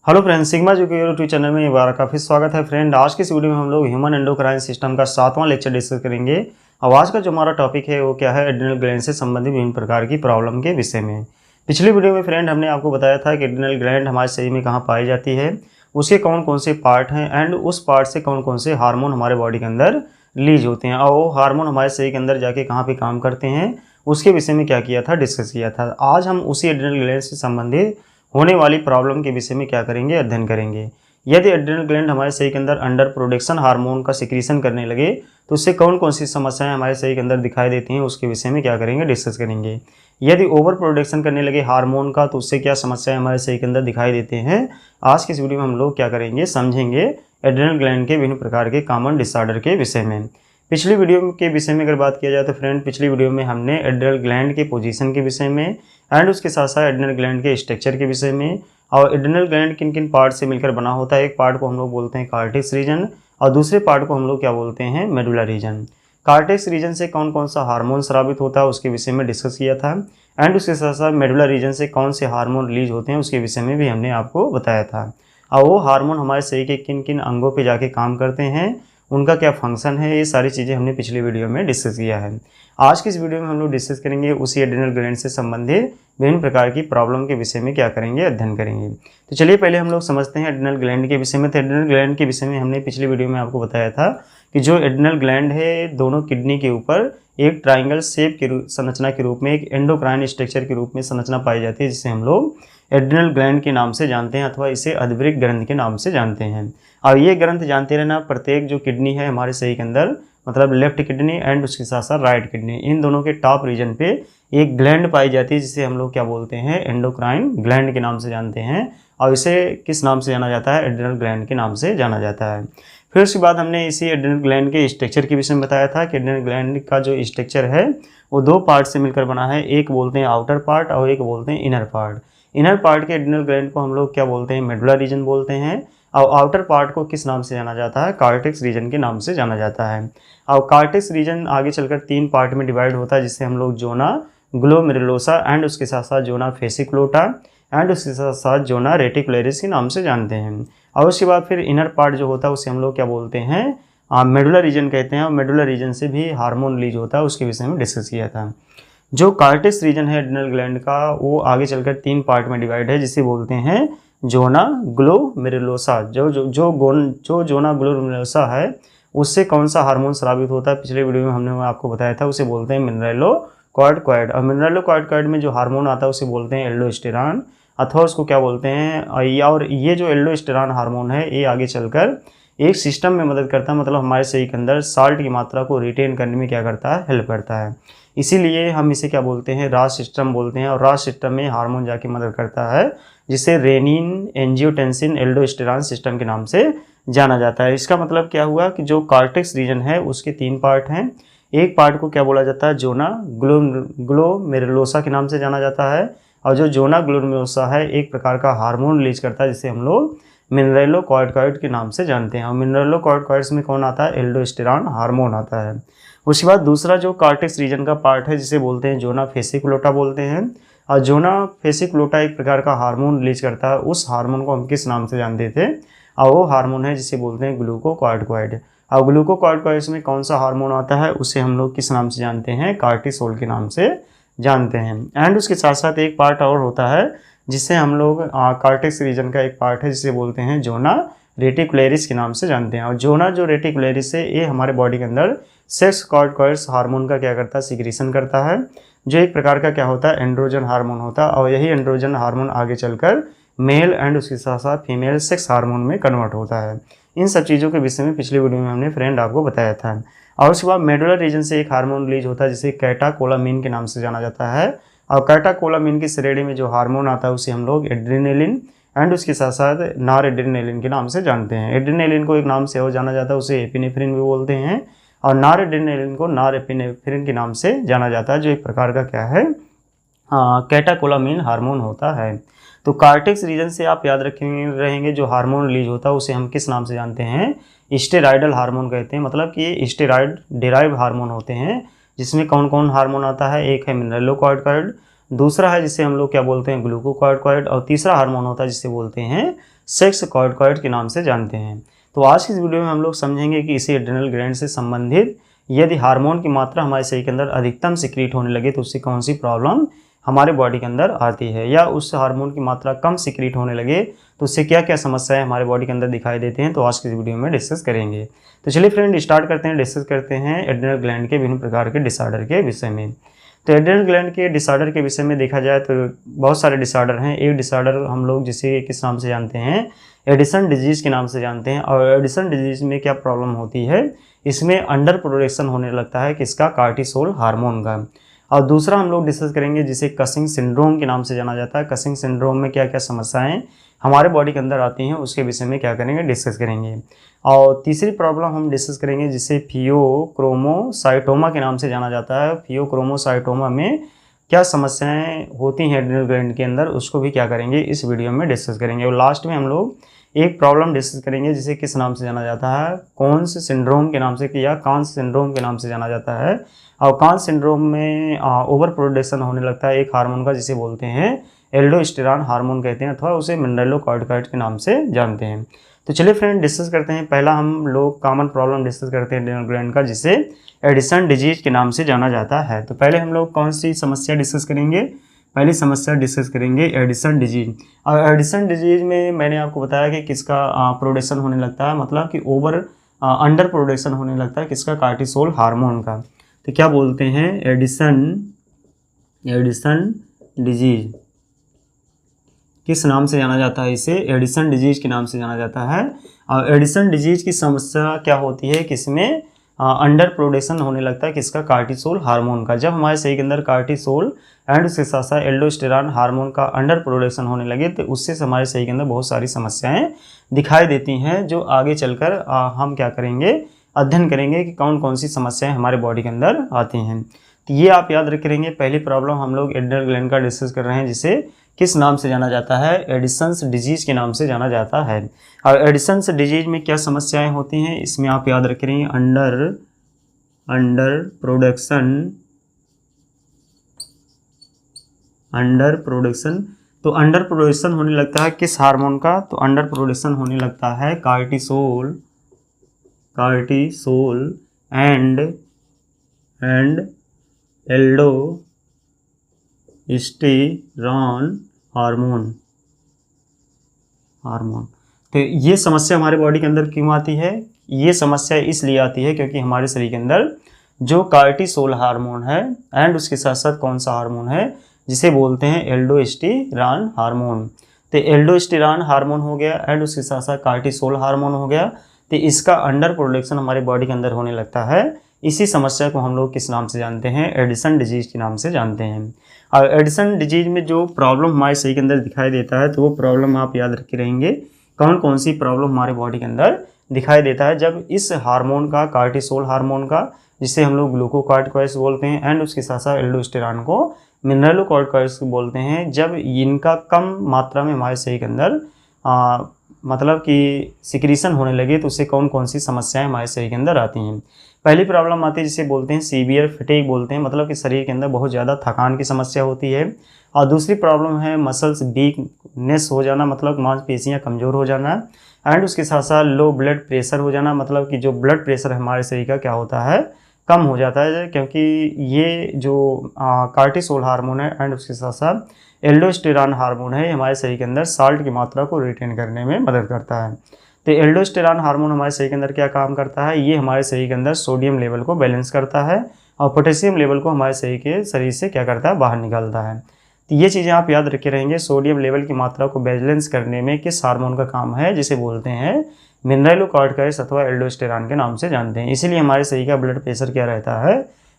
Hello friends, sigma जो कि YouTube channel में एक बार काफ़ी स्वागत है। फ्रेंड, आज की इस वीडियो में हम लोग ह्यूमन एंडोक्राइन सिस्टम का 7वां लेक्चर डिस्कस करेंगे। अब आज का जो हमारा टॉपिक है वो क्या है, एड्रिनल ग्लैंड से संबंधित विभिन्न प्रकार की प्रॉब्लम के विषय में। पिछली वीडियो में फ्रेंड हमने आपको बताया था कि एड्रिनल ग्लैंड हमारे शरीर में कहाँ पाई जाती है, उसके कौन कौन से पार्ट हैं एंड उस पार्ट से कौन कौन से हार्मोन हमारे बॉडी के अंदर रिलीज होते हैं और वो हार्मोन हमारे शरीर के अंदर जाके कहाँ पे काम करते हैं, उसके विषय में क्या किया था, डिस्कस किया था। आज हम उसी एड्रिनल ग्लैंड से संबंधित होने वाली प्रॉब्लम के विषय में क्या करेंगे, अध्ययन करेंगे। यदि एड्रिनल ग्लैंड हमारे शरीर के अंदर अंडर प्रोडक्शन हार्मोन का सिक्रीशन करने लगे तो उससे कौन कौन सी समस्याएं हमारे शरीर के अंदर दिखाई देती हैं, उसके विषय में क्या करेंगे, डिस्कस करेंगे। यदि ओवर प्रोडक्शन करने लगे हार्मोन का तो उससे क्या समस्याएं हमारे शरीर के अंदर दिखाई देते हैं, आज की इस वीडियो में हम लोग क्या करेंगे, समझेंगे एड्रिनल ग्लैंड के विभिन्न प्रकार के कॉमन डिसऑर्डर के विषय में। पिछली वीडियो के विषय में अगर बात किया जाए तो फ्रेंड, पिछली वीडियो में हमने एड्रिनल ग्लैंड के पोजीशन के विषय में एंड उसके साथ साथ एड्रिनल ग्लैंड के स्ट्रक्चर के विषय में और एड्रिनल ग्लैंड किन किन पार्ट से मिलकर बना होता है, एक पार्ट को हम लोग बोलते हैं कार्टेक्स रीजन और दूसरे पार्ट को हम लोग क्या बोलते हैं, मेडुला रीजन। कार्टेक्स रीजन से कौन कौन सा हार्मोन स्रावित होता है उसके विषय में डिस्कस किया था एंड उसके साथ साथ मेडुला रीजन से कौन से हार्मोन रिलीज होते हैं उसके विषय में भी हमने आपको बताया था। और वो हार्मोन हमारे शरीर के किन किन अंगों पर जाके काम करते हैं, उनका क्या फंक्शन है, ये सारी चीज़ें हमने पिछली वीडियो में डिस्कस किया है। आज की इस वीडियो में हम लोग डिस्कस करेंगे उसी एड्रिनल ग्लैंड से संबंधित विभिन्न प्रकार की प्रॉब्लम के विषय में क्या करेंगे, अध्ययन करेंगे। तो चलिए पहले हम लोग समझते हैं एड्रिनल ग्लैंड के विषय में। तो एड्रिनल ग्लैंड के विषय में हमने पिछली वीडियो में आपको बताया था कि जो एड्रिनल ग्लैंड है दोनों किडनी के ऊपर एक ट्राइंगल शेप की संरचना के रूप में, एक एंडोक्राइन स्ट्रक्चर के रूप में संरचना पाई जाती है, जिसे हम लोग एड्रिनल ग्लैंड के नाम से जानते हैं अथवा इसे अधवृक्क ग्रंथ के नाम से जानते हैं। और ये ग्रंथ जानते रहना, प्रत्येक जो किडनी है हमारे शरीर के अंदर, मतलब लेफ्ट किडनी एंड उसके साथ साथ राइट किडनी, इन दोनों के टॉप रीजन पे एक ग्लैंड पाई जाती है जिसे हम लोग क्या बोलते हैं, एंडोक्राइन ग्लैंड के नाम से जानते हैं। और इसे किस नाम से जाना जाता है, एड्रिनल ग्लैंड के नाम से जाना जाता है। फिर उसके बाद हमने इसी एड्रिनल ग्लैंड के स्ट्रक्चर के विषय में बताया था कि एड्रिनल ग्लैंड का जो स्ट्रक्चर है वो दो पार्ट से मिलकर बना है, एक बोलते हैं आउटर पार्ट और एक बोलते हैं इनर पार्ट। इनर पार्ट के एड्रिनल ग्लैंड को हम लोग क्या बोलते हैं, मेडुला रीजन बोलते हैं और आउटर पार्ट को किस नाम से जाना जाता है, कार्टेक्स रीजन के नाम से जाना जाता है। और कार्टेक्स रीजन आगे चलकर 3 पार्ट में डिवाइड होता है, जिसे हम लोग जोना ग्लोमेरुलोसा एंड उसके साथ साथ जोना फेसिकुलोटा एंड उसके साथ साथ जोना रेटिकुलरिस के नाम से जानते हैं। और उसके बाद फिर इनर पार्ट जो होता है उसे हम लोग क्या बोलते हैं, मेडुला रीजन कहते हैं। और मेडुला रीजन से भी हार्मोन रिलीज होता है, उसके विषय में डिस्कस किया था। जो कार्टेक्स रीजन है एड्रिनल ग्लैंड का वो आगे चलकर 3 पार्ट में डिवाइड है, जिसे बोलते हैं जोना ग्लोमेरुलोसा। जो जोना ग्लोमेरुलोसा है उससे कौन सा हार्मोन स्रावित होता है, पिछले वीडियो में हमने आपको बताया था, उसे बोलते हैं मिनरलोकॉर्टिकॉइड। और मिनरलोकॉर्टिकॉइड में जो हार्मोन आता है उसे बोलते हैं एल्डोस्टेरॉन अथवा उसको क्या बोलते हैं, और ये जो एल्डोस्टेरॉन हार्मोन है ये आगे चलकर एक सिस्टम में मदद करता है, मतलब हमारे शरीर के अंदर साल्ट की मात्रा को रिटेन करने में क्या करता है, हेल्प करता है। इसीलिए हम इसे क्या बोलते हैं, राज सिस्टम बोलते हैं। और राज सिस्टम में हार्मोन जाके मदद करता है, जिसे रेनिन एंजियोटेंसिन एल्डोस्टेरॉन सिस्टम के नाम से जाना जाता है। इसका मतलब क्या हुआ कि जो कार्टेक्स रीजन है उसके 3 पार्ट हैं। एक पार्ट को क्या बोला जाता है, जोना ग्लोमेरुलोसा के नाम से जाना जाता है। और जो जोना ग्लोमेरुलोसा है एक प्रकार का हार्मोन रिलीज करता है, जिसे हम लोग मिनरलोकॉर्टिकॉइड के नाम से जानते हैं। और मिनरलोकॉर्टिकॉइड्स में कौन आता है, एल्डोस्टेरॉन हार्मोन आता है। उसके बाद दूसरा जो कार्टेक्स रीजन का पार्ट है जिसे बोलते हैं जोना फेसिकुलोटा बोलते हैं। और जोना फेसिकुलोटा एक प्रकार का हार्मोन रिलीज करता है, उस हार्मोन को हम किस नाम से जानते थे, और वो हार्मोन है जिसे बोलते हैं ग्लूकोकॉर्टिकॉइड। और ग्लूकोकॉर्टिकॉइड्स में कौन सा हार्मोन आता है उसे हम लोग किस नाम से जानते हैं, कार्टिसोल के नाम से जानते हैं। एंड उसके साथ साथ एक पार्ट और होता है जिसे हम लोग कार्टेक्स रीजन का एक पार्ट है जिसे बोलते हैं जोना रेटिकुलरिस के नाम से जानते हैं। और जोना जो रेटिकुलरिस है ये हमारे बॉडी के अंदर सेक्स कॉर्टिकॉइड्स हार्मोन का क्या करता है, सिक्रीशन करता है, जो एक प्रकार का क्या होता है, एंड्रोजन हार्मोन होता है। और यही एंड्रोजन हार्मोन आगे चलकर मेल एंड उसके साथ साथ फीमेल सेक्स हार्मोन में कन्वर्ट होता है। इन सब चीज़ों के विषय में पिछली वीडियो में हमने फ्रेंड आपको बताया था। और उसके बाद मेडुला रीजन से एक हार्मोन रिलीज होता है जिसे कैटाकोलामिन के नाम से जाना जाता है। और कैटाकोलामिन की श्रेणी में जो हार्मोन आता है उसे हम लोग एड्रेनालिन एंड उसके साथ साथ नॉर एड्रेनालिन के नाम से जानते हैं। एड्रेनालिन को एक नाम से और जाना जाता है, उसे एपिनेफ्रिन भी बोलते हैं। और नॉर एड्रेनालिन को नॉर एपिनेफ्रिन के नाम से जाना जाता है, जो एक प्रकार का क्या है, कैटाकोलामिन हार्मोन होता है। तो कार्टेक्स रीजन से आप याद रहेंगे जो हार्मोन रिलीज होता है उसे हम किस नाम से जानते हैं, स्टेरॉयडल हार्मोन कहते हैं। मतलब कि ये स्टेरॉयड डिराइव हार्मोन होते हैं, जिसमें कौन कौन हार्मोन आता है, एक है मिनरलोकॉर्टिकॉइड, दूसरा है जिसे हम लोग क्या बोलते हैं ग्लूकोकॉर्टिकॉइड, और तीसरा हार्मोन होता है जिसे बोलते हैं सेक्स कॉर्टिकॉइड के नाम से जानते हैं। तो आज की इस वीडियो में हम लोग समझेंगे कि इसी एड्रिनल ग्लैंड से संबंधित यदि हार्मोन की मात्रा हमारे शरीर के अंदर अधिकतम सिक्रीट होने लगे तो उससे कौन सी प्रॉब्लम हमारे बॉडी के अंदर आती है, या उस हार्मोन की मात्रा कम सिक्रीट होने लगे तो उससे क्या क्या समस्याएं हमारे बॉडी के अंदर दिखाई देते हैं, तो आज की इस वीडियो में डिस्कस करेंगे। तो चलिए फ्रेंड स्टार्ट करते हैं, डिस्कस करते हैं एड्रिनल ग्लैंड के विभिन्न प्रकार के डिसऑर्डर के विषय में। तो एड्रिनल ग्लैंड के डिसऑर्डर के विषय में देखा जाए तो बहुत सारे डिसऑर्डर हैं। एक डिसऑर्डर हम लोग जिसे किस नाम से जानते हैं, एडिसन डिजीज़ के नाम से जानते हैं। और एडिसन डिजीज़ में क्या प्रॉब्लम होती है, इसमें अंडर प्रोडक्शन होने लगता है किसका, कार्टिसोल हार्मोन का। और दूसरा हम लोग डिस्कस करेंगे जिसे कसिंग सिंड्रोम के नाम से जाना जाता है। कसिंग सिंड्रोम में क्या क्या समस्याएं हमारे बॉडी के अंदर आती हैं उसके विषय में क्या करेंगे, डिस्कस करेंगे। और तीसरी प्रॉब्लम हम डिस्कस करेंगे जिसे फियोक्रोमोसाइटोमा के नाम से जाना जाता है। फियोक्रोमोसाइटोमा में क्या समस्याएं होती हैं एड्रिनल ग्लैंड के अंदर, उसको भी क्या करेंगे इस वीडियो में डिस्कस करेंगे। और लास्ट में हम लोग एक प्रॉब्लम डिस्कस करेंगे जिसे किस नाम से जाना जाता है, कॉन्स सिंड्रोम के नाम से, या कांस सिंड्रोम के नाम से जाना जाता है। और कांस सिंड्रोम में ओवर प्रोडक्शन होने लगता है एक हार्मोन का जिसे बोलते हैं एल्डोस्टेरॉन हार्मोन कहते हैं, अथवा उसे मिनरलोकॉर्टिकॉइड के नाम से जानते हैं। तो चलिए फ्रेंड डिस्कस करते हैं। पहला हम लोग कॉमन प्रॉब्लम डिस्कस करते हैं एड्रिनल ग्लैंड का जिसे एडिसन डिजीज के नाम से जाना जाता है। तो पहले हम लोग कौन सी समस्या डिस्कस करेंगे, पहली समस्या डिस्कस करेंगे एडिसन डिजीज। और एडिसन डिजीज में मैंने आपको बताया कि किसका प्रोडक्शन होने लगता है, मतलब कि अंडर प्रोडक्शन होने लगता है किसका, कार्टिसोल हार्मोन का। तो क्या बोलते हैं एडिसन डिजीज किस नाम से जाना जाता है, इसे एडिसन डिजीज के नाम से जाना जाता है। और एडिसन डिजीज की समस्या क्या होती है, किसमें अंडर प्रोडक्शन होने लगता है किसका, कार्टिसोल हार्मोन का। जब हमारे शरीर के अंदर कार्टिसोल एंड उसके साथ साथ एल्डोस्टेरॉन हार्मोन का अंडर प्रोडक्शन होने लगे तो उससे हमारे शरीर के अंदर बहुत सारी समस्याएं दिखाई देती हैं, जो आगे चलकर हम क्या करेंगे, अध्ययन करेंगे कि कौन कौन सी समस्याएं हमारे बॉडी के अंदर आती हैं। तो ये आप याद रखेंगे। पहली प्रॉब्लम हम लोग एड्रिनल ग्लैंड का डिस्कस कर रहे हैं जिसे किस नाम से जाना जाता है, एडिसन्स डिजीज के नाम से जाना जाता है। और एडिसन्स डिजीज में क्या समस्याएं होती हैं, इसमें आप याद रखेंगे अंडर प्रोडक्शन। तो अंडर प्रोडक्शन होने लगता है किस हार्मोन का, तो अंडर प्रोडक्शन होने लगता है कार्टिसोल एंड एल्डोस्टेरॉन हार्मोन। तो ये समस्या हमारे बॉडी के अंदर क्यों आती है, ये समस्या इसलिए आती है क्योंकि हमारे शरीर के अंदर जो कार्टिसोल हार्मोन है एंड उसके साथ साथ कौन सा हार्मोन है जिसे बोलते हैं एल्डोस्टेरॉन हार्मोन। तो एल्डोस्टेरॉन हार्मोन हो गया एंड उसके साथ साथ कार्टिसोल हार्मोन हो गया, तो इसका अंडर प्रोडक्शन हमारे बॉडी के अंदर होने लगता है। इसी समस्या को हम लोग किस नाम से जानते हैं, एडिसन डिजीज के नाम से जानते हैं। और एडिसन डिजीज में जो प्रॉब्लम हमारे शरीर के अंदर दिखाई देता है तो वो प्रॉब्लम आप याद रखे रहेंगे, कौन कौन सी प्रॉब्लम हमारे बॉडी के अंदर दिखाई देता है जब इस हार्मोन का, कार्टिसोल हार्मोन का, जिसे हम लोग ग्लूकोकॉर्टिकॉइड्स बोलते हैं एंड उसके साथ साथ एल्डोस्टेरॉन को मिनरलोकॉर्टिकॉइड्स बोलते हैं, जब इनका कम मात्रा में हमारे शरीर के अंदर मतलब कि सिक्रीशन होने लगे तो उससे कौन कौन सी समस्याएं हमारे शरीर के अंदर आती हैं। पहली प्रॉब्लम आती है जिसे बोलते हैं सीवियर फटीग बोलते हैं, मतलब कि शरीर के अंदर बहुत ज़्यादा थकान की समस्या होती है। और दूसरी प्रॉब्लम है मसल्स वीकनेस हो जाना, मतलब मांसपेशियां कमज़ोर हो जाना, एंड उसके साथ साथ लो ब्लड प्रेशर हो जाना, मतलब कि जो ब्लड प्रेशर हमारे शरीर का क्या होता है, कम हो जाता है, क्योंकि ये जो कार्टिसोल हार्मोन है एंड उसके साथ साथ एल्डोस्टेरॉन हार्मोन है, हमारे शरीर के अंदर साल्ट की मात्रा को रिटेन करने में मदद करता है। तो एल्डोस्टेरॉन हार्मोन हमारे शरीर के अंदर क्या काम करता है, ये हमारे शरीर के अंदर सोडियम लेवल को बैलेंस करता है और पोटेशियम लेवल को हमारे शरीर से क्या करता है, बाहर निकालता है। तो ये चीज़ें आप याद रखे रहेंगे। सोडियम लेवल की मात्रा को बैलेंस करने में किस हार्मोन का काम है, जिसे बोलते हैं मिनरलोकॉर्टिकॉइड्स अथवा एल्डोस्टेरॉन के नाम से जानते हैं। इसीलिए हमारे शरीर का ब्लड प्रेशर क्या रहता है,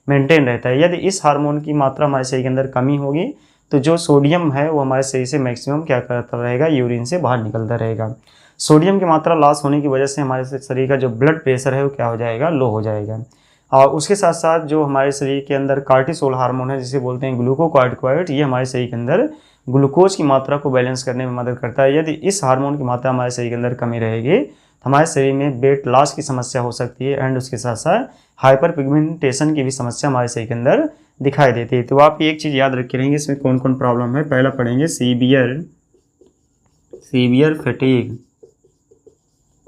मेंटेन रहता है। यदि इस हार्मोन की मात्रा हमारे शरीर के अंदर कमी होगी तो जो सोडियम है वो हमारे शरीर से मैक्सिमम क्या करता रहेगा, यूरिन से बाहर निकलता रहेगा। सोडियम की मात्रा लॉस होने की वजह से हमारे शरीर का जो ब्लड प्रेशर है वो क्या हो जाएगा, लो हो जाएगा। और उसके साथ साथ जो हमारे शरीर के अंदर कार्टिसोल हार्मोन है जिसे बोलते हैं ग्लूकोकॉर्टिकॉइड, ये हमारे शरीर के अंदर ग्लूकोज की मात्रा को बैलेंस करने में मदद करता है। यदि इस हार्मोन की मात्रा हमारे शरीर के अंदर कमी रहेगी तो हमारे शरीर में वेट लॉस की समस्या हो सकती है एंड उसके साथ साथ हाइपर पिगमेंटेशन की भी समस्या हमारे शरीर के अंदर दिखाई देती है। तो आप एक चीज़ याद रखे रहेंगे इसमें कौन कौन प्रॉब्लम है। पहला पढ़ेंगे सीवियर फटीग।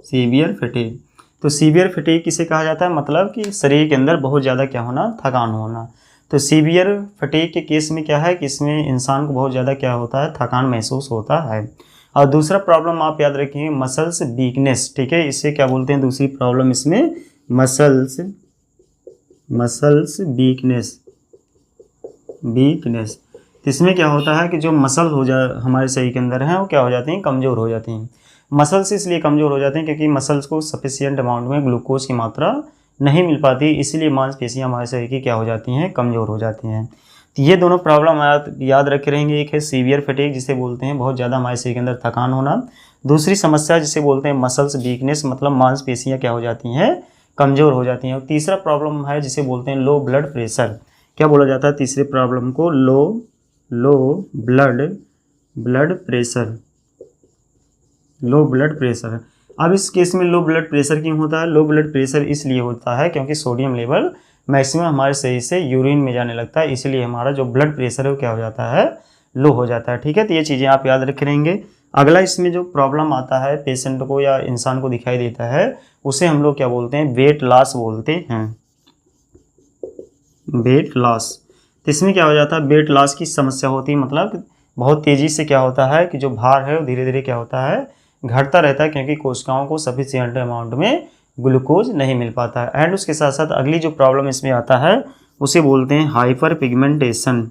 सीवियर फटीग, तो सीवियर फटीग किसे कहा जाता है, मतलब कि शरीर के अंदर बहुत ज़्यादा क्या होना, थकान होना। तो सीवियर फटीग के केस में क्या है कि इसमें इंसान को बहुत ज़्यादा क्या होता है, थकान महसूस होता है। और दूसरा प्रॉब्लम आप याद रखिए मसल्स वीकनेस, ठीक है, इससे क्या बोलते हैं, दूसरी प्रॉब्लम इसमें मसल्स वीकनेस। तो इसमें क्या होता है कि जो मसल हमारे शरीर के अंदर हैं वो क्या हो जाती हैं, कमज़ोर हो जाती हैं। मसल्स इसलिए कमज़ोर हो जाते हैं क्योंकि मसल्स को सफिशिएंट अमाउंट में ग्लूकोज की मात्रा नहीं मिल पाती, इसलिए मांसपेशियां हमारे शरीर की क्या हो जाती हैं, कमज़ोर हो जाती हैं। तो ये दोनों प्रॉब्लम याद रखे रहेंगे। एक है सीवियर फटीग जिसे बोलते हैं बहुत ज़्यादा हमारे शरीर के अंदर थकान होना। दूसरी समस्या जिसे बोलते हैं मसल्स वीकनेस, मतलब मांसपेशियां क्या हो जाती हैं, कमज़ोर हो जाती हैं। और तीसरा प्रॉब्लम है जिसे बोलते हैं लो ब्लड प्रेशर। क्या बोला जाता है तीसरे प्रॉब्लम को, लो ब्लड प्रेशर। अब इस केस में लो ब्लड प्रेशर क्यों होता है, लो ब्लड प्रेशर इसलिए होता है क्योंकि सोडियम लेवल मैक्सिमम हमारे शरीर से यूरिन में जाने लगता है, इसलिए हमारा जो ब्लड प्रेशर है वो क्या हो जाता है, लो हो जाता है। ठीक है, तो ये चीज़ें आप याद रखे रहेंगे। अगला इसमें जो प्रॉब्लम आता है पेशेंट को या इंसान को दिखाई देता है उसे हम लोग क्या बोलते हैं, वेट लॉस बोलते हैं, वेट लॉस। तो इसमें क्या हो जाता है, वेट लॉस की समस्या होती है, मतलब बहुत तेज़ी से क्या होता है कि जो भार है वो धीरे धीरे क्या होता है, घटता रहता है, क्योंकि कोशिकाओं को सफिशिएंट अमाउंट में ग्लूकोज नहीं मिल पाता है। एंड उसके साथ साथ अगली जो प्रॉब्लम इसमें आता है उसे बोलते हैं हाइपर पिगमेंटेशन।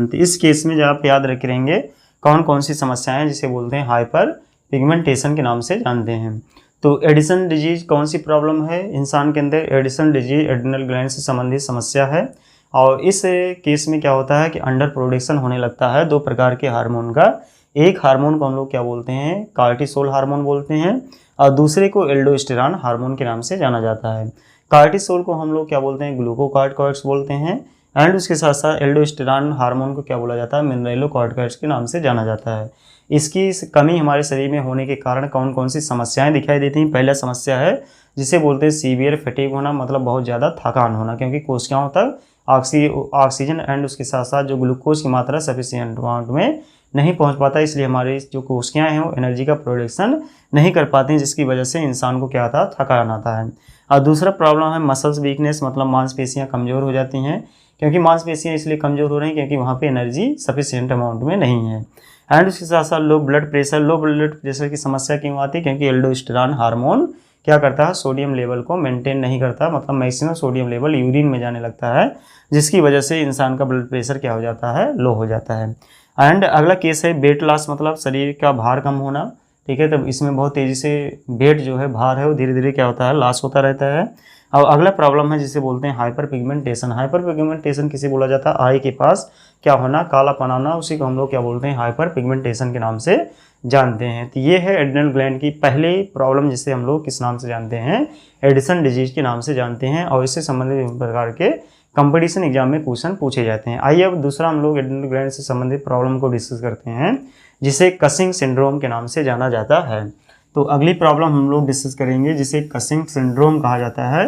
तो इस केस में जो आप याद रख रहेंगे कौन कौन सी समस्याएं हैं जिसे बोलते हैं हाइपर पिगमेंटेशन के नाम से जानते हैं। तो एडिसन डिजीज कौन सी प्रॉब्लम है इंसान के अंदर, एडिसन डिजीज एड्रिनल ग्लैंड से संबंधित समस्या है। और इस केस में क्या होता है कि अंडर प्रोडक्शन होने लगता है दो प्रकार के हार्मोन का। एक हार्मोन को हम लोग क्या बोलते हैं, कार्टिसोल हार्मोन बोलते हैं, और दूसरे को एल्डोस्टेरॉन हार्मोन के नाम से जाना जाता है। कार्टिसोल को हम लोग क्या बोलते हैं, ग्लूकोकॉर्टिकॉइड्स बोलते हैं, एंड उसके साथ साथ एल्डोस्टेरॉन हार्मोन को क्या बोला जाता है, मिनरलोकॉर्टिकॉइड्स के नाम से जाना जाता है। इसकी कमी हमारे शरीर में होने के कारण कौन कौन सी समस्याएं दिखाई देती हैं। पहला समस्या है जिसे बोलते हैं सीवियर फटीग होना, मतलब बहुत ज़्यादा थकान होना, क्योंकि कोशिकाओं तक ऑक्सीजन एंड उसके साथ साथ जो ग्लूकोज की मात्रा सफिशिएंट अमाउंट में नहीं पहुंच पाता, इसलिए हमारी जो कोशिकाएं हैं वो एनर्जी का प्रोडक्शन नहीं कर पाती हैं, जिसकी वजह से इंसान को क्या आता है, थकान आता है। और दूसरा प्रॉब्लम है मसल्स वीकनेस, मतलब मांसपेशियां कमज़ोर हो जाती हैं, क्योंकि मांसपेशियां इसलिए कमज़ोर हो रही हैं क्योंकि वहाँ पे एनर्जी सफिशिएंट अमाउंट में नहीं है। एंड उसके साथ साथ लो ब्लड प्रेशर की समस्या क्यों आती है, क्योंकि एल्डोस्टेरॉन हार्मोन क्या करता है, सोडियम लेवल को मेंटेन नहीं करता, मतलब मैक्सिमम सोडियम लेवल यूरिन में जाने लगता है, जिसकी वजह से इंसान का ब्लड प्रेशर क्या हो जाता है, लो हो जाता है। एंड अगला केस है वेट लॉस, मतलब शरीर का भार कम होना। ठीक है, तब इसमें बहुत तेज़ी से वेट जो है, भार है वो धीरे धीरे क्या होता है, लॉस होता रहता है। और अगला प्रॉब्लम है जिसे बोलते हैं हाइपर पिगमेंटेशन। हाइपर पिगमेंटेशन किसे बोला जाता है, आई के पास क्या होना, कालापन आना, उसी को हम लोग क्या बोलते हैं, हाइपर पिगमेंटेशन के नाम से जानते हैं। तो ये है एड्रिनल ग्लैंड की पहली प्रॉब्लम जिसे हम लोग किस नाम से जानते हैं, एडिसन डिजीज के नाम से जानते हैं, और इससे संबंधित विभिन्न प्रकार के कंपटीशन एग्जाम में क्वेश्चन पूछे जाते हैं। आइए अब दूसरा हम लोग एड्रिनल ग्लैंड से संबंधित प्रॉब्लम को डिस्कस करते हैं, जिसे कसिंग सिंड्रोम के नाम से जाना जाता है। तो अगली प्रॉब्लम हम लोग डिस्कस करेंगे जिसे कसिंग सिंड्रोम कहा जाता है।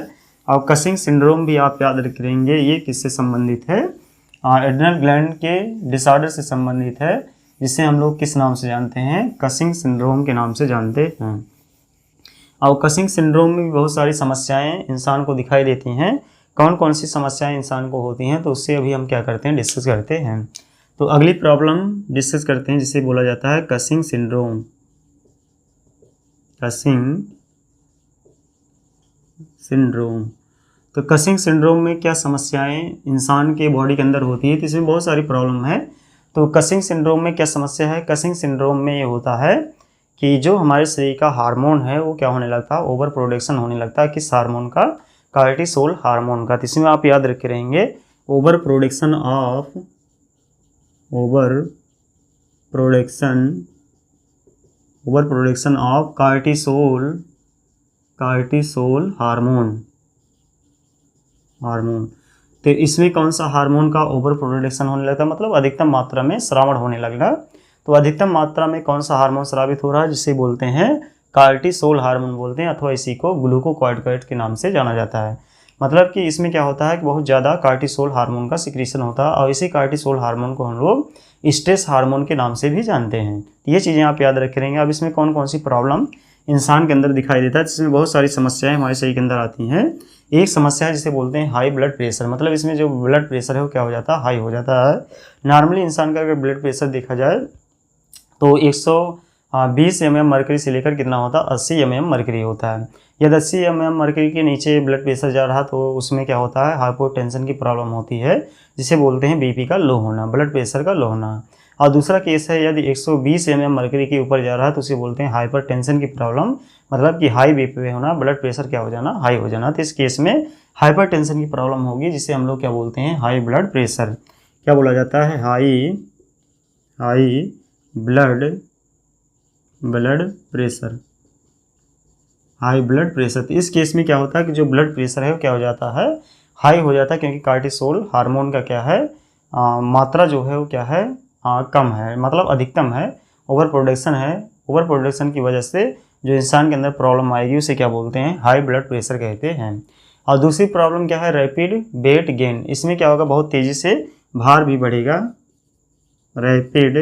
और कसिंग सिंड्रोम भी आप याद रख लेंगे, ये किससे संबंधित है, एड्रिनल ग्लैंड के डिसऑर्डर से संबंधित है, जिसे हम लोग किस नाम से जानते हैं, कसिंग सिंड्रोम के नाम से जानते हैं। और कसिंग सिंड्रोम में भी बहुत सारी समस्याएं इंसान को दिखाई देती हैं। कौन कौन सी समस्याएं इंसान को होती हैं, तो उससे अभी हम क्या करते हैं, डिस्कस करते हैं। तो अगली प्रॉब्लम डिस्कस करते हैं जिसे बोला जाता है कसिंग सिंड्रोम। कसिंग सिंड्रोम, तो कसिंग सिंड्रोम में क्या समस्याएं इंसान के बॉडी के अंदर होती है, तो इसमें बहुत सारी प्रॉब्लम है। तो कसिंग सिंड्रोम में क्या समस्या है, कसिंग सिंड्रोम में ये होता है कि जो हमारे शरीर का हार्मोन है वो क्या होने लगता है, ओवर प्रोडक्शन होने लगता है। किस हार्मोन का, कार्टिसोल हार्मोन का। तो इसमें आप याद रखे रहेंगे over production of cortisol hormone. तो इसमें कौन सा हार्मोन का ओवर प्रोडक्शन होने लगता है, मतलब अधिकतम मात्रा में श्रावण होने लगना। तो अधिकतम मात्रा में कौन सा हार्मोन स्रावित हो रहा है, जिसे बोलते हैं कार्टिसोल हार्मोन बोलते हैं, अथवा इसी को ग्लूकोकॉर्टिकॉइड के नाम से जाना जाता है। मतलब कि इसमें क्या होता है कि बहुत ज़्यादा कार्टिसोल हार्मोन का सिक्रीशन होता है, और इसी कार्टिसोल हार्मोन को हम लोग स्ट्रेस हार्मोन के नाम से भी जानते हैं। ये चीज़ें आप याद रख रहेंगे। अब इसमें कौन कौन सी प्रॉब्लम इंसान के अंदर दिखाई देता है, जिसमें बहुत सारी समस्याएं हमारे शरीर के अंदर आती हैं। एक समस्या है जिसे बोलते हैं हाई ब्लड प्रेशर। मतलब इसमें जो ब्लड प्रेशर है वो क्या हो जाता है, हाई हो जाता है। नॉर्मली इंसान का अगर ब्लड प्रेशर देखा जाए तो 120 mm मरकरी से लेकर कितना होता है, 80 mm मरकरी होता है। यदि 80 mm मरकरी के नीचे ब्लड प्रेशर जा रहा तो उसमें क्या होता है, हाइपोटेंशन की प्रॉब्लम होती है, जिसे बोलते हैं बीपी का लो होना, ब्लड प्रेशर का लो होना। और दूसरा केस है यदि 120 mm मरकरी के ऊपर जा रहा है तो उसे बोलते हैं हाइपरटेंशन की प्रॉब्लम, मतलब कि हाई बीपी पे होना, ब्लड प्रेशर क्या हो जाना, हाई हो जाना। तो इस केस में हाइपरटेंशन की प्रॉब्लम होगी, जिसे हम लोग क्या बोलते हैं, हाई ब्लड प्रेशर। क्या बोला जाता है, high blood pressure, high blood pressure. तो इस केस में क्या होता है कि जो ब्लड प्रेशर है वो क्या हो जाता है, हाई हो जाता है, क्योंकि कार्टिसोल हार्मोन का क्या है, मात्रा जो है वो क्या है, कम है, मतलब अधिकतम है, ओवर प्रोडक्शन है। ओवर प्रोडक्शन की वजह से जो इंसान के अंदर प्रॉब्लम आएगी उसे क्या बोलते हैं, हाई ब्लड प्रेशर कहते हैं। और दूसरी प्रॉब्लम क्या है, रैपिड वेट गेन। इसमें क्या होगा, बहुत तेज़ी से भार भी बढ़ेगा, रैपिड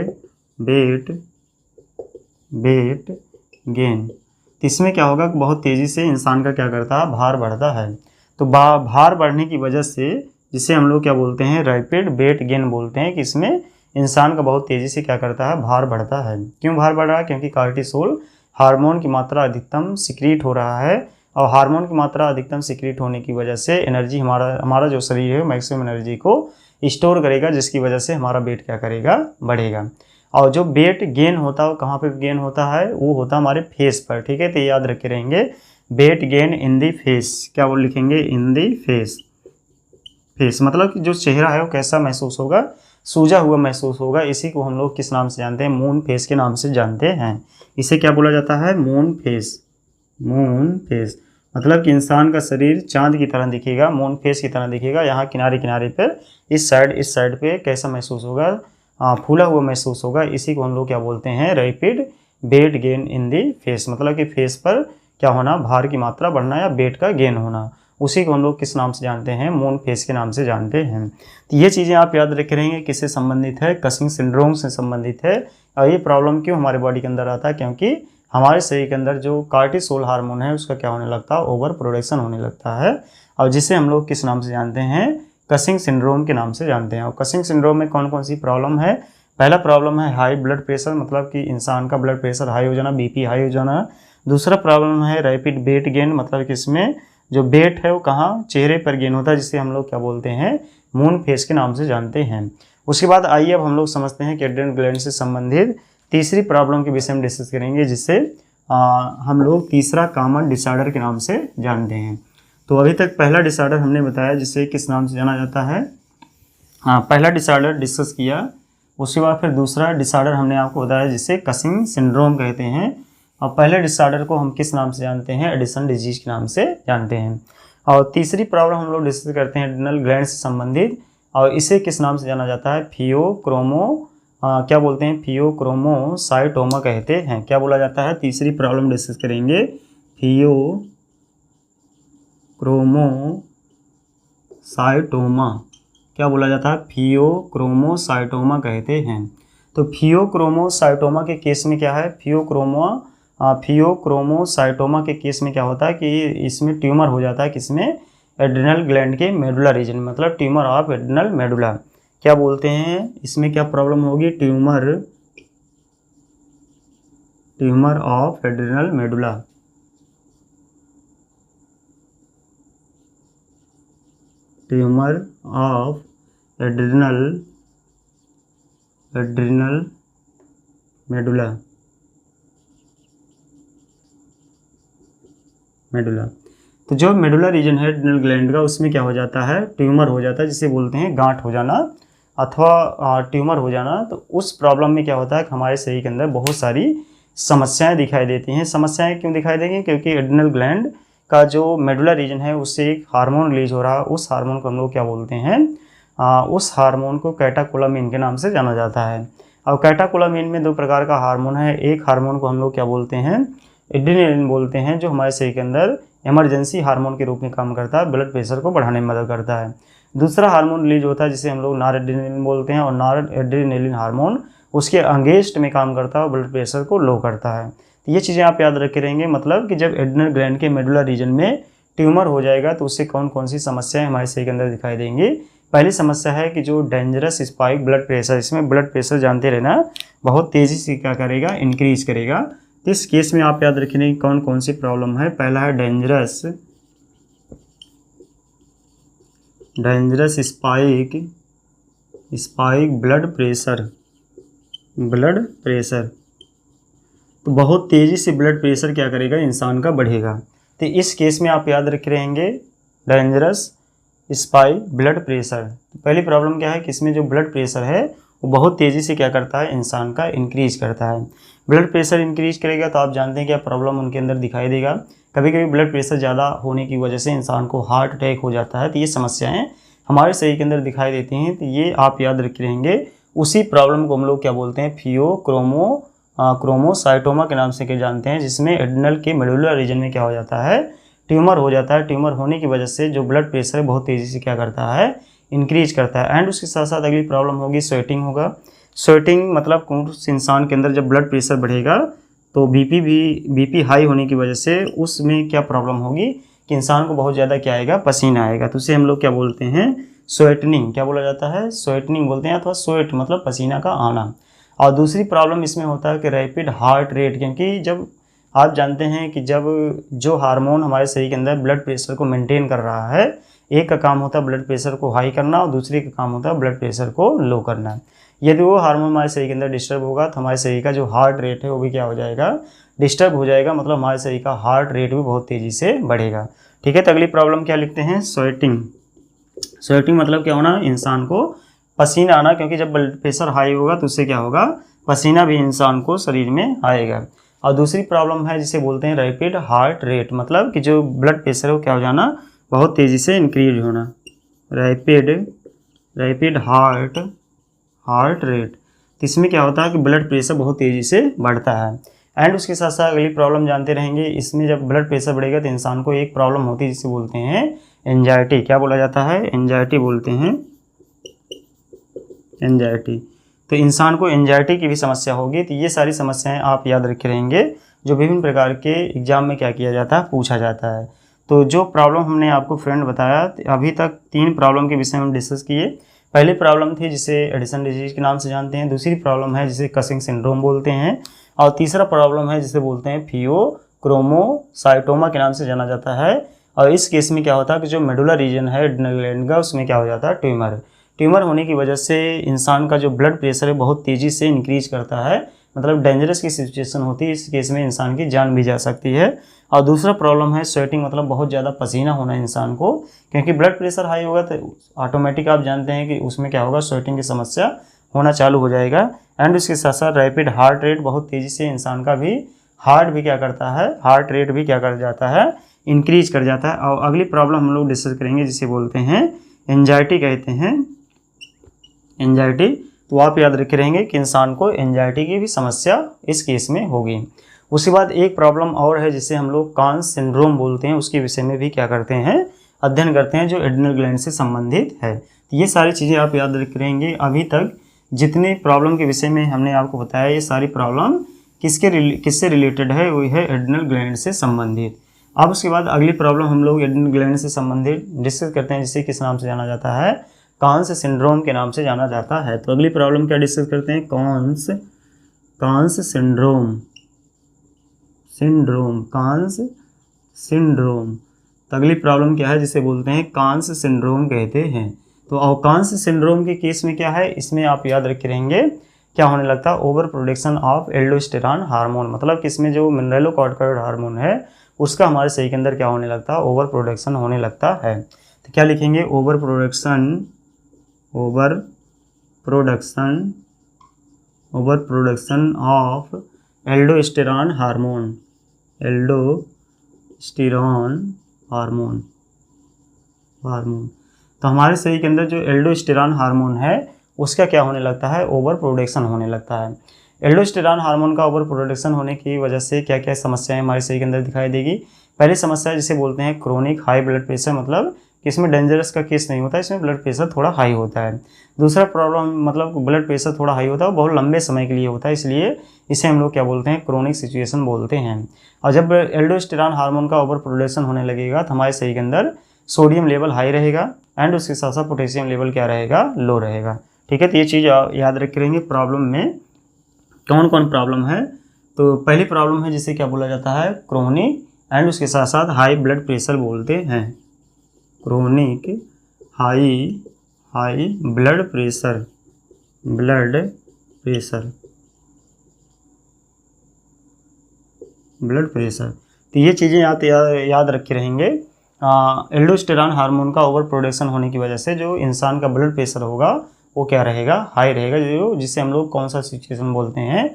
वेट गेन। तो इसमें क्या होगा कि बहुत तेज़ी से इंसान का क्या करता है, भार बढ़ता है। तो भार बढ़ने की वजह से, जिसे हम लोग क्या बोलते हैं, रैपिड वेट गेन बोलते हैं, कि इसमें इंसान का बहुत तेज़ी से क्या करता है, भार बढ़ता है। क्यों भार बढ़ रहा है, क्योंकि कार्टिसोल हार्मोन की मात्रा अधिकतम सिक्रीट हो रहा है, और हार्मोन की मात्रा अधिकतम सिक्रीट होने की वजह से एनर्जी हमारा जो शरीर है मैक्सिमम एनर्जी को स्टोर करेगा, जिसकी वजह से हमारा वेट क्या करेगा, बढ़ेगा। और जो वेट गेन होता है वो कहाँ पे गेन होता है, वो होता है हमारे फेस पर। ठीक है, तो याद रखे रहेंगे, weight gain in the face. क्या वो लिखेंगे, इन दी फेस। फेस मतलब कि जो चेहरा है वो कैसा महसूस होगा, सूजा हुआ महसूस होगा। इसी को हम लोग किस नाम से जानते हैं, मून फेस के नाम से जानते हैं। इसे क्या बोला जाता है, मून फेस। मून फेस मतलब कि इंसान का शरीर चांद की तरह दिखेगा, मून फेस की तरह दिखेगा। यहाँ किनारे किनारे पर इस साइड पे कैसा महसूस होगा, फूला हुआ महसूस होगा। इसी को हम लोग क्या बोलते हैं, rapid weight gain in the face. मतलब कि फेस पर क्या होना, भार की मात्रा बढ़ना या वेट का गेन होना। उसी को हम लोग किस नाम से जानते हैं, मून फेस के नाम से जानते हैं। तो ये चीज़ें आप याद रखे रहेंगे, किससे संबंधित है, कसिंग सिंड्रोम से संबंधित है। और ये प्रॉब्लम क्यों हमारे बॉडी के अंदर आता है, क्योंकि हमारे शरीर के अंदर जो कार्टिसोल हार्मोन है उसका क्या होने लगता है, ओवर प्रोडक्शन होने लगता है, और जिसे हम लोग किस नाम से जानते हैं, कसिंग सिंड्रोम के नाम से जानते हैं। और कसिंग सिंड्रोम में कौन कौन सी प्रॉब्लम है, पहला प्रॉब्लम है हाई ब्लड प्रेशर, मतलब कि इंसान का ब्लड प्रेशर हाई हो जाना, बीपी हाई हो जाना। दूसरा प्रॉब्लम है रैपिड वेट गेन, मतलब कि इसमें जो वेट है वो कहाँ, चेहरे पर गेन होता है, जिसे हम लोग क्या बोलते हैं, मून फेस के नाम से जानते हैं। उसके बाद आइए अब हम लोग समझते हैं कि एड्रेनल ग्लैंड से संबंधित तीसरी प्रॉब्लम के विषय में डिस्कस करेंगे, जिससे हम लोग तीसरा कॉमन डिसऑर्डर के नाम से जानते हैं। तो अभी तक पहला डिसऑर्डर हमने बताया, जिसे किस नाम से जाना जाता है, पहला डिसऑर्डर डिस्कस किया। उसके बाद फिर दूसरा डिसऑर्डर हमने आपको बताया, जिसे कसिंग सिंड्रोम कहते हैं। और पहले डिसऑर्डर को हम किस नाम से जानते हैं, एडिसन डिजीज के नाम से जानते हैं। और तीसरी प्रॉब्लम हम लोग डिस्कस करते हैं एड्रेनल ग्लैंड से संबंधित, और इसे किस नाम से जाना जाता है, क्या बोलते हैं, फियोक्रोमोसाइटोमा कहते हैं। क्या बोला जाता है, तीसरी प्रॉब्लम डिस्कस करेंगे, फियोक्रोमोसाइटोमा। क्या बोला जाता है, फियोक्रोमोसाइटोमा कहते हैं। तो फियोक्रोमोसाइटोमा के केस में क्या है, फियोक्रोमोसाइटोमा के केस में क्या होता है कि इसमें ट्यूमर हो जाता है, किसमें, एड्रेनल ग्लैंड के मेडुला रीजन, मतलब ट्यूमर ऑफ एड्रेनल मेडुला। क्या बोलते हैं, इसमें क्या प्रॉब्लम होगी, tumour of adrenal medulla. Tumour of adrenal medulla. तो जो मेडुला रीजन है एड्रेनल ग्लैंड का, उसमें क्या हो जाता है, ट्यूमर हो जाता है, जिसे बोलते हैं गांठ हो जाना अथवा ट्यूमर हो जाना। तो उस प्रॉब्लम में क्या होता है कि हमारे शरीर के अंदर बहुत सारी समस्याएं दिखाई देती हैं। समस्याएं क्यों दिखाई देंगी, क्योंकि एड्रेनल ग्लैंड का जो मेडुला रीजन है उससे एक हार्मोन रिलीज हो रहा है। उस हार्मोन को हम लोग क्या बोलते हैं, उस हार्मोन को कैटाकोलामिन के नाम से जाना जाता है। और कैटाकोलामिन में दो प्रकार का हार्मोन है। एक हार्मोन को हम लोग क्या बोलते हैं, एड्रेनालिन बोलते हैं, जो हमारे शरीर के अंदर इमरजेंसी हार्मोन के रूप में काम करता है, ब्लड प्रेशर को बढ़ाने में मदद करता है। दूसरा हार्मोन रिलीज होता है जिसे हम लोग नॉरएड्रेनालिन बोलते हैं, और नॉरएड्रेनालिन हार्मोन उसके अगेंस्ट में काम करता है और ब्लड प्रेशर को लो करता है। तो ये चीज़ें आप याद रखे रहेंगे, मतलब कि जब एड्रेनल ग्लैंड के मेडुला रीजन में ट्यूमर हो जाएगा तो उससे कौन कौन सी समस्याएं हमारे शरीर के अंदर दिखाई देंगी। पहली समस्या है कि जो डेंजरस स्पाइक ब्लड प्रेशर, इसमें ब्लड प्रेशर जानते रहना बहुत तेज़ी से क्या करेगा, इंक्रीज करेगा। तो इस केस में आप याद रखेंगे कौन कौन सी प्रॉब्लम है। पहला है डेंजरस स्पाइक ब्लड प्रेशर, तो बहुत तेज़ी से ब्लड प्रेशर क्या करेगा, इंसान का बढ़ेगा। तो इस केस में आप याद रखे रहेंगे डेंजरस स्पाइक ब्लड प्रेशर। तो पहली प्रॉब्लम क्या है कि इसमें जो ब्लड प्रेशर है वो बहुत तेज़ी से क्या करता है, इंसान का इंक्रीज करता है। ब्लड प्रेशर इंक्रीज करेगा तो आप जानते हैं क्या प्रॉब्लम उनके अंदर दिखाई देगा। कभी कभी ब्लड प्रेशर ज़्यादा होने की वजह से इंसान को हार्ट अटैक हो जाता है। तो ये समस्याएं हमारे शरीर के अंदर दिखाई देती हैं। तो ये आप याद रखे रहेंगे। उसी प्रॉब्लम को हम लोग क्या बोलते हैं, क्रोमोसाइटोमा के नाम से क्या जानते हैं, जिसमें एड्रेनल के मेडुलर रीजन में क्या हो जाता है, ट्यूमर हो जाता है। ट्यूमर होने की वजह से जो ब्लड प्रेशर है बहुत तेज़ी से क्या करता है, इंक्रीज करता है। एंड उसके साथ साथ अगली प्रॉब्लम होगी स्वेटिंग होगा। स्वेटिंग मतलब उस इंसान के अंदर जब ब्लड प्रेशर बढ़ेगा तो बीपी हाई होने की वजह से उसमें क्या प्रॉब्लम होगी कि इंसान को बहुत ज़्यादा क्या आएगा, पसीना आएगा। तो उसे हम लोग क्या बोलते हैं, स्वेटनिंग। क्या बोला जाता है, स्वेटनिंग बोलते हैं, अथवा स्वेट मतलब पसीना का आना। और दूसरी प्रॉब्लम इसमें होता है कि रैपिड हार्ट रेट, क्योंकि जब आप जानते हैं कि जब जो हार्मोन हमारे शरीर के अंदर ब्लड प्रेशर को मेंटेन कर रहा है, एक का काम होता है ब्लड प्रेशर को हाई करना और दूसरे का काम होता है ब्लड प्रेशर को लो करना। यदि वो हार्मोन हमारे शरीर के अंदर डिस्टर्ब होगा तो हमारे शरीर का जो हार्ट रेट है वो भी क्या हो जाएगा, डिस्टर्ब हो जाएगा। मतलब हमारे शरीर का हार्ट रेट भी बहुत तेज़ी से बढ़ेगा। ठीक है, तो अगली प्रॉब्लम क्या लिखते हैं, स्वेटिंग। स्वेटिंग मतलब क्या होना, इंसान को पसीना आना, क्योंकि जब ब्लड प्रेशर हाई होगा तो उससे क्या होगा, पसीना भी इंसान को शरीर में आएगा। और दूसरी प्रॉब्लम है जिसे बोलते हैं रैपिड हार्ट रेट, मतलब कि जो ब्लड प्रेशर है वो क्या हो जाना, बहुत तेज़ी से इंक्रीज होना। रैपिड हार्ट रेट, तो इसमें क्या होता है कि ब्लड प्रेशर बहुत तेज़ी से बढ़ता है। एंड उसके साथ साथ अगली प्रॉब्लम जानते रहेंगे। इसमें जब ब्लड प्रेशर बढ़ेगा तो इंसान को एक प्रॉब्लम होती है जिसे बोलते हैं एंजाइटी। क्या बोला जाता है, एंजाइटी बोलते हैं, एंजाइटी। तो इंसान को एंजाइटी की भी समस्या होगी। तो ये सारी समस्याएं आप याद रखे रहेंगे, जो विभिन्न प्रकार के एग्जाम में क्या किया जाता है, पूछा जाता है। तो जो प्रॉब्लम हमने आपको फ्रेंड बताया, अभी तक 3 प्रॉब्लम के विषय में डिस्कस किए। पहली प्रॉब्लम थी जिसे एडिसन डिजीज के नाम से जानते हैं, दूसरी प्रॉब्लम है जिसे कसिंग सिंड्रोम बोलते हैं, और तीसरा प्रॉब्लम है जिसे बोलते हैं फियोक्रोमोसाइटोमा के नाम से जाना जाता है। और इस केस में क्या होता है कि जो मेडुलर रीजन है एड्रेनल ग्लैंड का, उसमें क्या हो जाता है, ट्यूमर होने की वजह से इंसान का जो ब्लड प्रेशर है बहुत तेज़ी से इंक्रीज करता है। मतलब डेंजरस की सिचुएशन होती है, इस केस में इंसान की जान भी जा सकती है। और दूसरा प्रॉब्लम है स्वेटिंग, मतलब बहुत ज़्यादा पसीना होना इंसान को, क्योंकि ब्लड प्रेशर हाई होगा तो ऑटोमेटिक आप जानते हैं कि उसमें क्या होगा, स्वेटिंग की समस्या होना चालू हो जाएगा। एंड उसके साथ साथ रैपिड हार्ट रेट, बहुत तेज़ी से इंसान का भी हार्ट भी क्या करता है, हार्ट रेट भी क्या कर जाता है, इंक्रीज कर जाता है। और अगली प्रॉब्लम हम लोग डिस्कस करेंगे जिसे बोलते हैं एंजाइटी, कहते हैं एंजाइटी। तो आप याद रखे रहेंगे कि इंसान को एंजाइटी की भी समस्या इस केस में होगी। उसके बाद एक प्रॉब्लम और है जिसे हम लोग कांस सिंड्रोम बोलते हैं, उसके विषय में भी क्या करते हैं, अध्ययन करते हैं, जो एड्रेनल ग्लैंड से संबंधित है। तो ये सारी चीज़ें आप याद रखे रहेंगे। अभी तक जितने प्रॉब्लम के विषय में हमने आपको बताया, ये सारी प्रॉब्लम किससे रिलेटेड है, वो है एड्रेनल ग्लैंड से संबंधित। अब उसके बाद अगली प्रॉब्लम हम लोग एड्रेनल ग्लैंड से संबंधित डिस्कस करते हैं, जिसे किस नाम से जाना जाता है, कांस सिंड्रोम के नाम से जाना जाता है। तो अगली प्रॉब्लम क्या डिस्कस करते हैं, कांस सिंड्रोम। तो अगली प्रॉब्लम क्या है, जिसे बोलते हैं कांस सिंड्रोम कहते हैं। तो कांस सिंड्रोम के केस में क्या है, इसमें आप याद रखे रहेंगे क्या होने लगता है, over production of aldosterone hormone, मतलब कि इसमें जो मिनरलोकॉर्टिकॉइड हार्मोन है उसका हमारे शरीर के अंदर क्या होने लगता है, ओवर प्रोडक्शन होने लगता है। तो क्या लिखेंगे, over production of aldosterone hormone. तो हमारे शरीर के अंदर जो एल्डोस्टेरॉन हार्मोन है उसका क्या होने लगता है, ओवर प्रोडक्शन होने लगता है। एल्डोस्टेरॉन हार्मोन का ओवर प्रोडक्शन होने की वजह से क्या क्या समस्याएं हमारे शरीर के अंदर दिखाई देगी। पहली समस्या जिसे बोलते हैं क्रोनिक हाई ब्लड प्रेशर, मतलब कि इसमें डेंजरस का केस नहीं होता, इसमें ब्लड प्रेशर थोड़ा हाई होता है। दूसरा प्रॉब्लम मतलब ब्लड प्रेशर थोड़ा हाई होता है, बहुत लंबे समय के लिए होता है, इसलिए इसे हम लोग क्या बोलते हैं, क्रोनिक सिचुएशन बोलते हैं। और जब एल्डोस्टेरॉन हार्मोन का ओवर प्रोडक्शन होने लगेगा तो हमारे शरीर के अंदर सोडियम लेवल हाई रहेगा एंड उसके साथ साथ पोटेशियम लेवल क्या रहेगा, लो रहेगा। ठीक है, तो ये चीज़ याद रख के रहेंगे। प्रॉब्लम में कौन कौन प्रॉब्लम है, तो पहली प्रॉब्लम है जिसे क्या बोला जाता है, क्रोनिक एंड उसके साथ साथ हाई ब्लड प्रेशर बोलते हैं। क्रोनिक हाई ब्लड प्रेशर, तो ये चीज़ें याद रखे रहेंगे। एल्डोस्टेरॉन हार्मोन का ओवर प्रोडक्शन होने की वजह से जो इंसान का ब्लड प्रेशर होगा वो क्या रहेगा, हाई रहेगा, जो जिसे हम लोग कौन सा सिचुएशन बोलते हैं,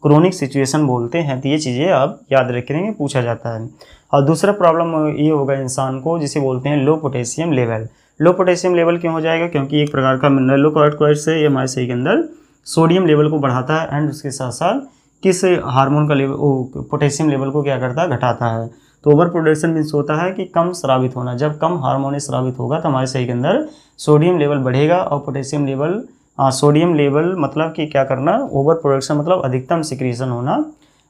क्रोनिक सिचुएशन बोलते हैं। तो ये चीज़ें आप याद रखेंगे, पूछा जाता है। और दूसरा प्रॉब्लम ये होगा इंसान को जिसे बोलते हैं लो पोटेशियम लेवल। लो पोटेशियम लेवल क्यों हो जाएगा, क्योंकि एक प्रकार का मिनरलोकॉर्टिकॉइड से ये हमारे शरीर के अंदर सोडियम लेवल को बढ़ाता है एंड उसके साथ साथ किस हार्मोन का लेवल, पोटेशियम लेवल को क्या करता है, घटाता है। तो ओवर प्रोडक्शन मीन्स होता है कि कम स्रावित होना। जब कम हार्मोन स्रावित होगा तो हमारे शरीर के अंदर सोडियम लेवल बढ़ेगा और पोटेशियम लेवल, सोडियम लेवल मतलब कि क्या करना, ओवर प्रोडक्शन मतलब अधिकतम सिक्रीशन होना,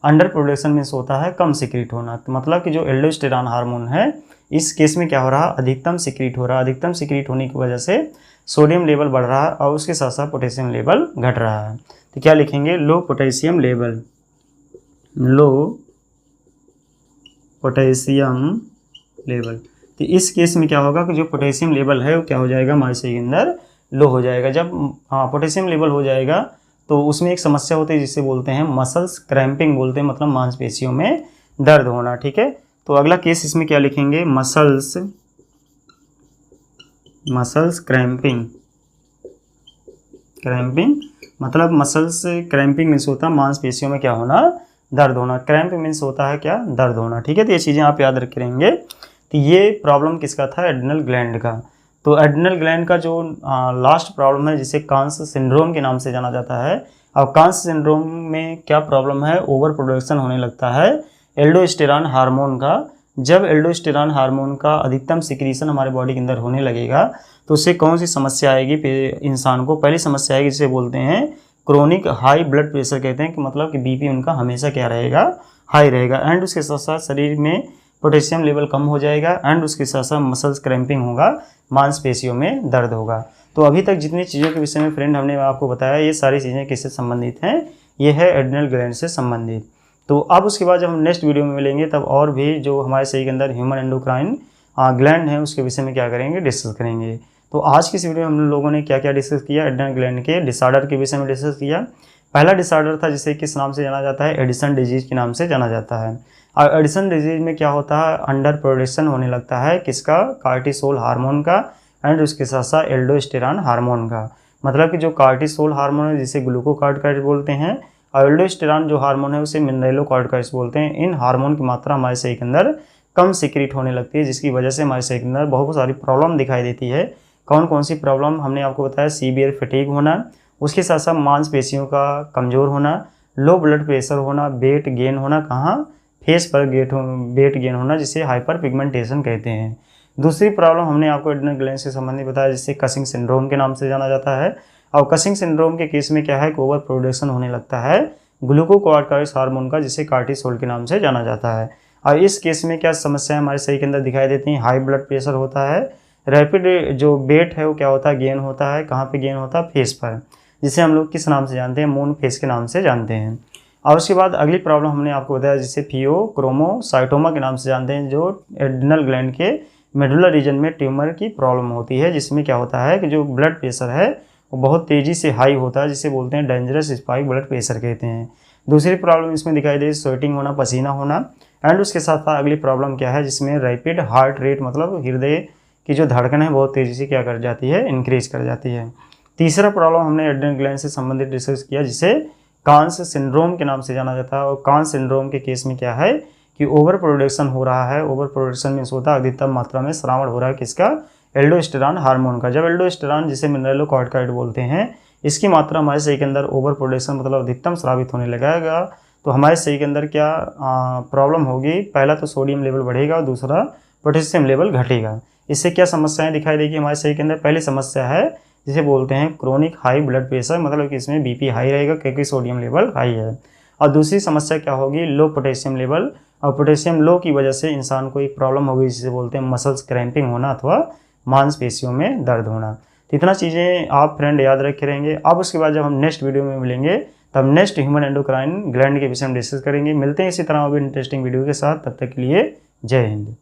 अंडर प्रोडक्शन मीन्स होता है कम सिक्रीट होना। तो मतलब कि जो एल्डोस्टेरॉन हार्मोन है इस केस में क्या हो रहा है, अधिकतम सिक्रीट हो रहा है। अधिकतम सिक्रीट होने की वजह से सोडियम लेवल बढ़ रहा है और उसके साथ साथ पोटेशियम लेवल घट रहा है। तो क्या लिखेंगे, लो पोटेशियम लेवल, लो पोटेशियम लेवल। तो इस केस में क्या होगा कि जो पोटेशियम लेवल है वो क्या हो जाएगा, हमारे शरीर के अंदर लो हो जाएगा। जब पोटेशियम लेवल हो जाएगा तो उसमें एक समस्या होती है जिसे बोलते हैं मसल्स क्रैम्पिंग बोलते हैं, मतलब मांसपेशियों में दर्द होना। ठीक है, तो अगला केस इसमें क्या लिखेंगे, मसल्स क्रैम्पिंग मतलब मसल्स क्रैम्पिंग मीन्स होता है मांसपेशियों में क्या होना, दर्द होना। क्रैम्प मीन्स होता है क्या, दर्द होना। ठीक है, तो ये चीज़ें आप याद रखे रहेंगे। तो ये प्रॉब्लम किसका था, एड्रिनल ग्लैंड का। तो एड्रिनल ग्लैंड का जो लास्ट प्रॉब्लम है जिसे कांस सिंड्रोम के नाम से जाना जाता है। अब कांस सिंड्रोम में क्या प्रॉब्लम है, ओवर प्रोडक्शन होने लगता है एल्डोस्टेरॉन हार्मोन का। जब एल्डोस्टेरॉन हार्मोन का अधिकतम सिक्रीशन हमारे बॉडी के अंदर होने लगेगा तो उससे कौन सी समस्या आएगी इंसान को, पहली समस्या आएगी जिसे बोलते हैं क्रोनिक हाई ब्लड प्रेशर कहते हैं, कि मतलब कि बीपी उनका हमेशा क्या रहेगा, हाई रहेगा एंड उसके साथ साथ शरीर में पोटेशियम लेवल कम हो जाएगा एंड उसके साथ साथ मसल्स क्रैम्पिंग होगा, मांसपेशियों में दर्द होगा। तो अभी तक जितनी चीज़ों के विषय में फ्रेंड हमने आपको बताया ये सारी चीज़ें किससे संबंधित हैं, ये है एड्रिनल ग्लैंड से संबंधित। तो अब उसके बाद जब हम नेक्स्ट वीडियो में मिलेंगे तब और भी जो हमारे शरीर के अंदर ह्यूमन एंडोक्राइन ग्लैंड है उसके विषय में क्या करेंगे, डिस्कस करेंगे। तो आज की इस वीडियो में हम लोगों ने क्या क्या डिस्कस किया, एड्रिनल ग्लैंड के डिसऑर्डर के विषय में डिस्कस किया। पहला डिसऑर्डर था जिसे किस नाम से जाना जाता है, एडिसन डिजीज के नाम से जाना जाता है। और एडिसन डिजीज में क्या होता है, अंडर प्रोडक्शन होने लगता है किसका, कार्टिसोल हार्मोन का एंड उसके साथ साथ एल्डोस्टेरॉन हार्मोन का। मतलब कि जो कार्टिसोल हार्मोन है जिसे ग्लूकोकॉर्टिकॉइड्स बोलते हैं और एल्डोस्टेरॉन जो हार्मोन है उसे मिनरलोकॉर्टिकॉइड्स बोलते हैं। इन हार्मोन की मात्रा हमारे शरीर के अंदर कम सिक्रीट होने लगती है जिसकी वजह से हमारे शरीर के अंदर बहुत सारी प्रॉब्लम दिखाई देती है। कौन कौन सी प्रॉब्लम हमने आपको बताया, सीवियर फटीग होना, उसके साथ साथ मांसपेशियों का कमज़ोर होना, लो ब्लड प्रेशर होना, वेट गेन होना, कहाँ, फेस पर वेट गेन होना जिसे हाइपर पिगमेंटेशन कहते हैं। दूसरी प्रॉब्लम हमने आपको एड्रिनल ग्लैंड से संबंधित बताया जिसे कसिंग सिंड्रोम के नाम से जाना जाता है। और कसिंग सिंड्रोम के केस में क्या है कि ओवर प्रोडक्शन होने लगता है ग्लूकोकॉर्टिकॉइड्स हार्मोन का जिसे कार्टिसोल के नाम से जाना जाता है। और इस केस में क्या समस्याएं हमारे शरीर के अंदर दिखाई देती हैं, हाई ब्लड प्रेशर होता है, रैपिड जो वेट है वो क्या होता है, गेन होता है, कहाँ पे गेन होता है, फेस पर, जिसे हम लोग किस नाम से जानते हैं, मून फेस के नाम से जानते हैं। और उसके बाद अगली प्रॉब्लम हमने आपको बताया जिसे फियोक्रोमोसाइटोमा के नाम से जानते हैं, जो एड्रिनल ग्लैंड के मेडुलर रीजन में ट्यूमर की प्रॉब्लम होती है जिसमें क्या होता है कि जो ब्लड प्रेशर है वो बहुत तेज़ी से हाई होता है जिसे बोलते हैं डेंजरस स्पाइक ब्लड प्रेशर कहते हैं। दूसरी प्रॉब्लम इसमें दिखाई दे स्वेटिंग होना, पसीना होना एंड उसके साथ साथ अगली प्रॉब्लम क्या है जिसमें रैपिड हार्ट रेट, मतलब हृदय की जो धड़कन है बहुत तेज़ी से क्या कर जाती है, इंक्रीज कर जाती है। तीसरा प्रॉब्लम हमने एड्रिनल ग्लैंड से संबंधित डिस्कस किया जिसे कांस सिंड्रोम के नाम से जाना जाता है। और कांस सिंड्रोम के केस में क्या है कि ओवर प्रोडक्शन हो रहा है, ओवर प्रोडक्शन मीन्स होता है अधिकतम मात्रा में श्रावण हो रहा है किसका, एल्डोस्टेरॉन हार्मोन का। जब एल्डोस्टेरॉन जिसे मिनरलोकॉर्टिकॉइड बोलते हैं इसकी मात्रा हमारे शरीर के अंदर ओवर प्रोडक्शन मतलब अधिकतम स्रावित होने लगेगा तो हमारे शरीर के अंदर क्या प्रॉब्लम होगी। पहला तो सोडियम लेवल बढ़ेगा और दूसरा पोटेशियम लेवल घटेगा। इससे क्या समस्याएं दिखाई देगी हमारे शरीर के अंदर। पहली समस्या है जिसे बोलते हैं क्रोनिक हाई ब्लड प्रेशर, मतलब कि इसमें बीपी हाई रहेगा क्योंकि सोडियम लेवल हाई है। और दूसरी समस्या क्या होगी, लो पोटेशियम लेवल। और पोटेशियम लो की वजह से इंसान को एक प्रॉब्लम होगी जिसे बोलते हैं मसल्स क्रैम्पिंग होना अथवा मांसपेशियों में दर्द होना। तो इतना चीज़ें आप फ्रेंड याद रखे रहेंगे। अब उसके बाद जब हम नेक्स्ट वीडियो में मिलेंगे तब नेक्स्ट ह्यूमन एंडोक्राइन ग्लैंड के विषय में डिस्कस करेंगे। मिलते हैं इसी तरह अभी इंटरेस्टिंग वीडियो के साथ, तब तक के लिए जय हिंद।